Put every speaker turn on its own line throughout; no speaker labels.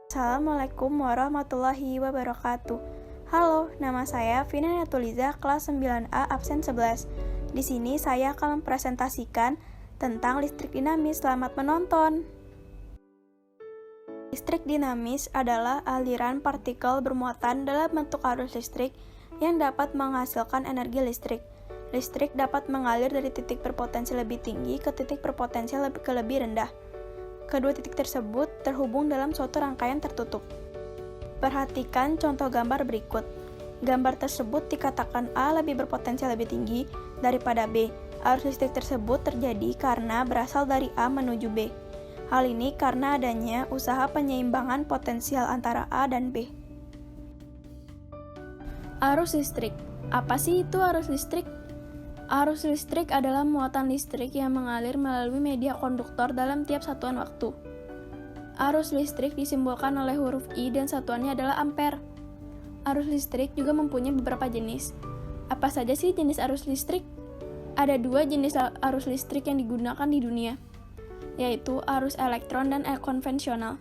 Assalamualaikum warahmatullahi wabarakatuh. Halo, nama saya Vina Natuliza, kelas 9A, absen 11. Di sini saya akan mempresentasikan tentang listrik dinamis. Selamat menonton. Listrik dinamis adalah aliran partikel bermuatan dalam bentuk arus listrik yang dapat menghasilkan energi listrik. Listrik dapat mengalir dari titik berpotensi lebih tinggi ke titik berpotensi lebih rendah. Kedua titik tersebut terhubung dalam suatu rangkaian tertutup. Perhatikan contoh gambar berikut. Gambar tersebut dikatakan A lebih berpotensi lebih tinggi daripada B. Arus listrik tersebut terjadi karena berasal dari A menuju B. Hal ini karena adanya usaha penyeimbangan potensial antara A dan B. Arus listrik. Apa sih itu arus listrik? Arus listrik adalah muatan listrik yang mengalir melalui media konduktor dalam tiap satuan waktu. Arus listrik disimbolkan oleh huruf I dan satuannya adalah ampere. Arus listrik juga mempunyai beberapa jenis. Apa saja sih jenis arus listrik? Ada dua jenis arus listrik yang digunakan di dunia, yaitu arus elektron dan konvensional.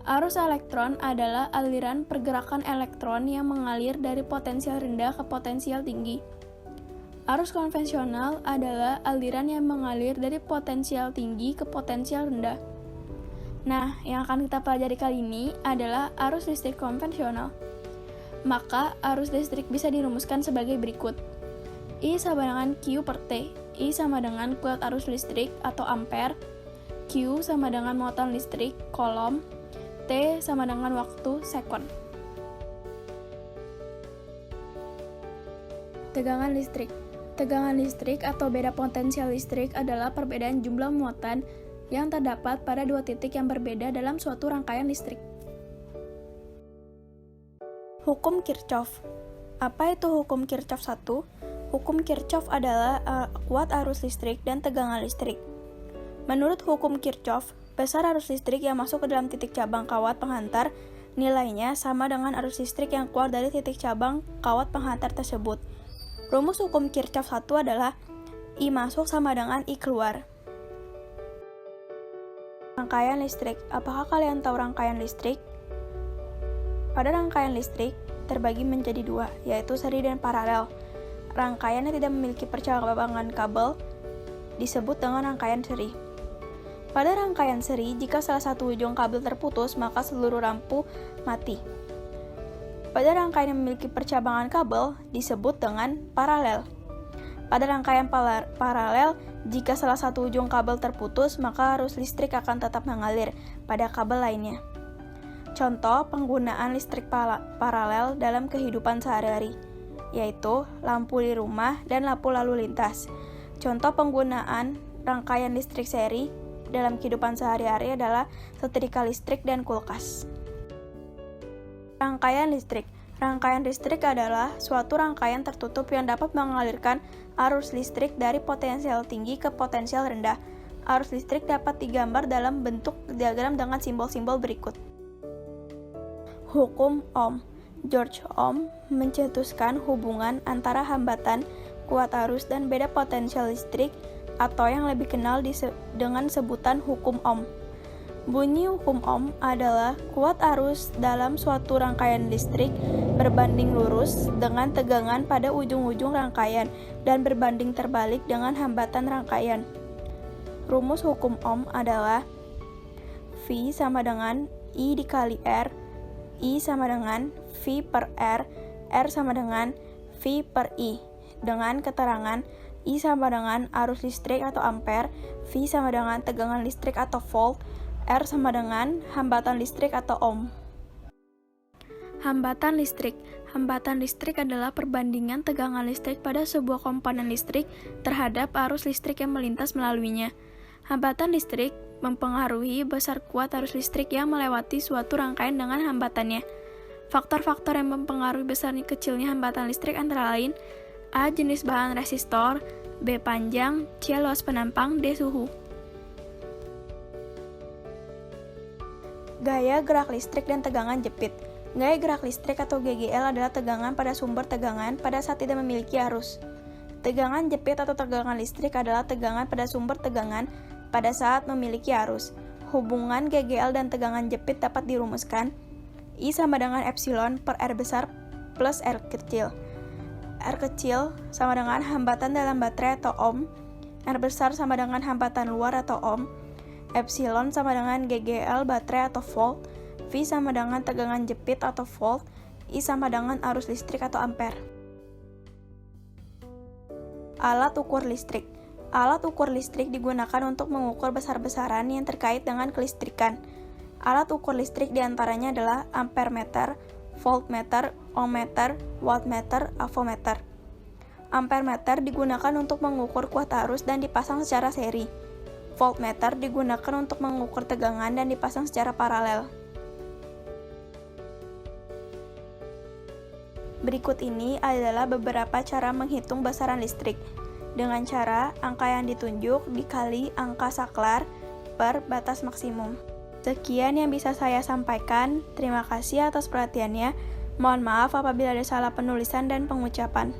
Arus elektron adalah aliran pergerakan elektron yang mengalir dari potensial rendah ke potensial tinggi. Arus konvensional adalah aliran yang mengalir dari potensial tinggi ke potensial rendah. Nah, yang akan kita pelajari kali ini adalah arus listrik konvensional. Maka, arus listrik bisa dirumuskan sebagai berikut. I sama dengan Q per T. I sama dengan kuat arus listrik atau ampere. Q sama dengan muatan listrik, kolom. T sama dengan waktu, sekon. Tegangan listrik. Tegangan listrik atau beda potensial listrik adalah perbedaan jumlah muatan yang terdapat pada dua titik yang berbeda dalam suatu rangkaian listrik. Hukum Kirchhoff. Apa itu hukum Kirchhoff 1? Hukum Kirchhoff adalah kuat arus listrik dan tegangan listrik. Menurut hukum Kirchhoff, besar arus listrik yang masuk ke dalam titik cabang kawat penghantar nilainya sama dengan arus listrik yang keluar dari titik cabang kawat penghantar tersebut. Rumus hukum Kirchhoff 1 adalah I masuk sama dengan I keluar. Rangkaian listrik. Apakah kalian tahu rangkaian listrik? Pada rangkaian listrik terbagi menjadi dua, yaitu seri dan paralel. Rangkaian yang tidak memiliki percabangan kabel disebut dengan rangkaian seri. Pada rangkaian seri, jika salah satu ujung kabel terputus, maka seluruh lampu mati. Pada rangkaian yang memiliki percabangan kabel disebut dengan paralel. Pada rangkaian paralel, jika salah satu ujung kabel terputus, maka arus listrik akan tetap mengalir pada kabel lainnya. Contoh penggunaan listrik paralel dalam kehidupan sehari-hari, yaitu lampu di rumah dan lampu lalu lintas. Contoh penggunaan rangkaian listrik seri dalam kehidupan sehari-hari adalah setrika listrik dan kulkas. Rangkaian listrik. Rangkaian listrik adalah suatu rangkaian tertutup yang dapat mengalirkan arus listrik dari potensial tinggi ke potensial rendah. Arus listrik dapat digambar dalam bentuk diagram dengan simbol-simbol berikut. Hukum Ohm. George Ohm mencetuskan hubungan antara hambatan, kuat arus, dan beda potensial listrik atau yang lebih kenal dengan sebutan hukum Ohm. Bunyi hukum Ohm adalah kuat arus dalam suatu rangkaian listrik berbanding lurus dengan tegangan pada ujung-ujung rangkaian dan berbanding terbalik dengan hambatan rangkaian. Rumus hukum Ohm adalah V sama dengan I dikali R, I sama dengan V per R sama dengan V per I, dengan keterangan I sama dengan arus listrik atau ampere, V sama dengan tegangan listrik atau volt, R sama dengan hambatan listrik atau ohm. Hambatan listrik. Hambatan listrik adalah perbandingan tegangan listrik pada sebuah komponen listrik terhadap arus listrik yang melintas melaluinya. Hambatan listrik mempengaruhi besar kuat arus listrik yang melewati suatu rangkaian dengan hambatannya. Faktor-faktor yang mempengaruhi besar kecilnya hambatan listrik antara lain A. Jenis bahan resistor, B. Panjang, C. Luas penampang, D. Suhu. Gaya gerak listrik dan tegangan jepit. Gaya gerak listrik atau GGL adalah tegangan pada sumber tegangan pada saat tidak memiliki arus. Tegangan jepit atau tegangan listrik adalah tegangan pada sumber tegangan pada saat memiliki arus. hubungan GGL dan tegangan jepit dapat dirumuskan. I sama dengan epsilon per R besar plus R kecil. R kecil sama dengan hambatan dalam baterai atau ohm. R besar sama dengan hambatan luar atau ohm. Epsilon sama dengan GGL baterai atau volt. V sama dengan tegangan jepit atau volt. I sama dengan arus listrik atau ampere. Alat ukur listrik. Alat ukur listrik digunakan untuk mengukur besar-besaran yang terkait dengan kelistrikan. Alat ukur listrik diantaranya adalah ampermeter, voltmeter, ohmmeter, wattmeter, avometer. Ampermeter digunakan untuk mengukur kuat arus dan dipasang secara seri. Voltmeter digunakan untuk mengukur tegangan dan dipasang secara paralel. Berikut ini adalah beberapa cara menghitung besaran listrik. Dengan cara angka yang ditunjuk dikali angka saklar per batas maksimum. Sekian yang bisa saya sampaikan. Terima kasih atas perhatiannya. Mohon maaf apabila ada salah penulisan dan pengucapan.